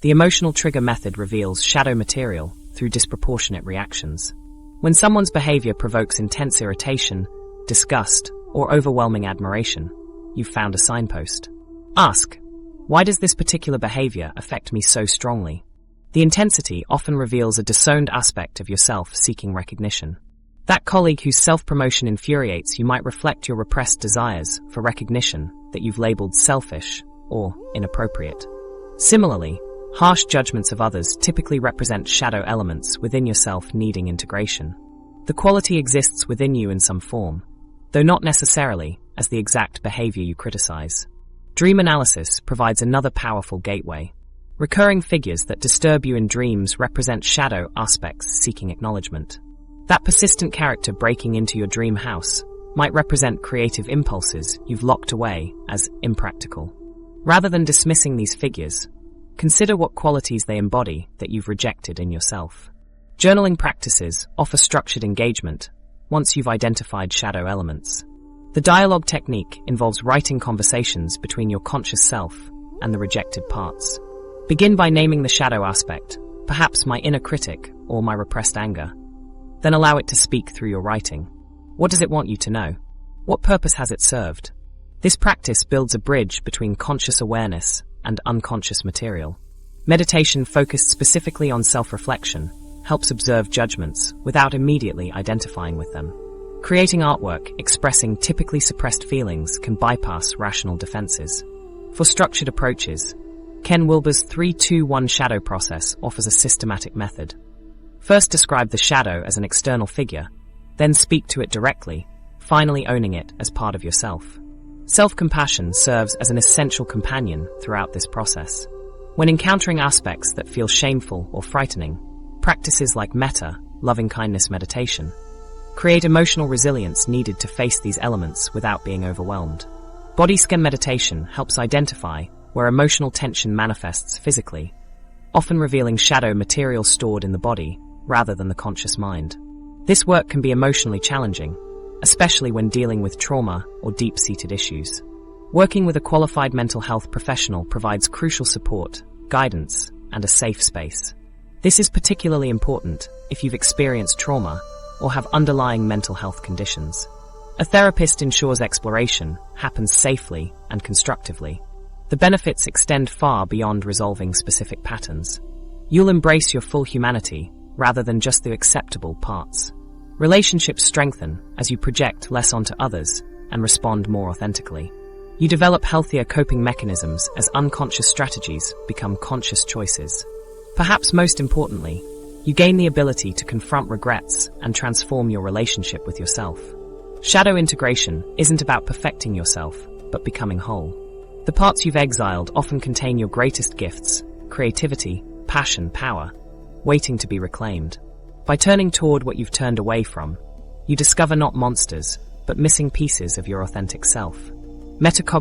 The emotional trigger method reveals shadow material through disproportionate reactions. When someone's behavior provokes intense irritation, disgust, or overwhelming admiration, you've found a signpost. Ask, why does this particular behavior affect me so strongly? The intensity often reveals a disowned aspect of yourself seeking recognition. That colleague whose self-promotion infuriates you might reflect your repressed desires for recognition that you've labeled selfish or inappropriate. Similarly, harsh judgments of others typically represent shadow elements within yourself needing integration. The quality exists within you in some form, though not necessarily as the exact behavior you criticize. Dream analysis provides another powerful gateway. Recurring figures that disturb you in dreams represent shadow aspects seeking acknowledgement. That persistent character breaking into your dream house might represent creative impulses you've locked away as impractical. Rather than dismissing these figures, consider what qualities they embody that you've rejected in yourself. Journaling practices offer structured engagement once you've identified shadow elements. The dialogue technique involves writing conversations between your conscious self and the rejected parts. Begin by naming the shadow aspect, perhaps my inner critic or my repressed anger. Then allow it to speak through your writing. What does it want you to know? What purpose has it served? This practice builds a bridge between conscious awareness and unconscious material. Meditation focused specifically on self-reflection helps observe judgments without immediately identifying with them. Creating artwork expressing typically suppressed feelings can bypass rational defenses. For structured approaches, Ken Wilber's 3-2-1 shadow process offers a systematic method. First, describe the shadow as an external figure, then speak to it directly, finally owning it as part of yourself. Self-compassion serves as an essential companion throughout this process. When encountering aspects that feel shameful or frightening, practices like metta, loving-kindness meditation, create emotional resilience needed to face these elements without being overwhelmed. Body scan meditation helps identify where emotional tension manifests physically, often revealing shadow material stored in the body rather than the conscious mind. This work can be emotionally challenging, especially when dealing with trauma or deep-seated issues. Working with a qualified mental health professional provides crucial support, guidance, and a safe space. This is particularly important if you've experienced trauma or have underlying mental health conditions. A therapist ensures exploration happens safely and constructively. The benefits extend far beyond resolving specific patterns. You'll embrace your full humanity rather than just the acceptable parts. Relationships strengthen as you project less onto others and respond more authentically. You develop healthier coping mechanisms as unconscious strategies become conscious choices. Perhaps most importantly, you gain the ability to confront regrets and transform your relationship with yourself. Shadow integration isn't about perfecting yourself, but becoming whole. The parts you've exiled often contain your greatest gifts, creativity, passion, power, waiting to be reclaimed. By turning toward what you've turned away from, you discover not monsters, but missing pieces of your authentic self. Metacognition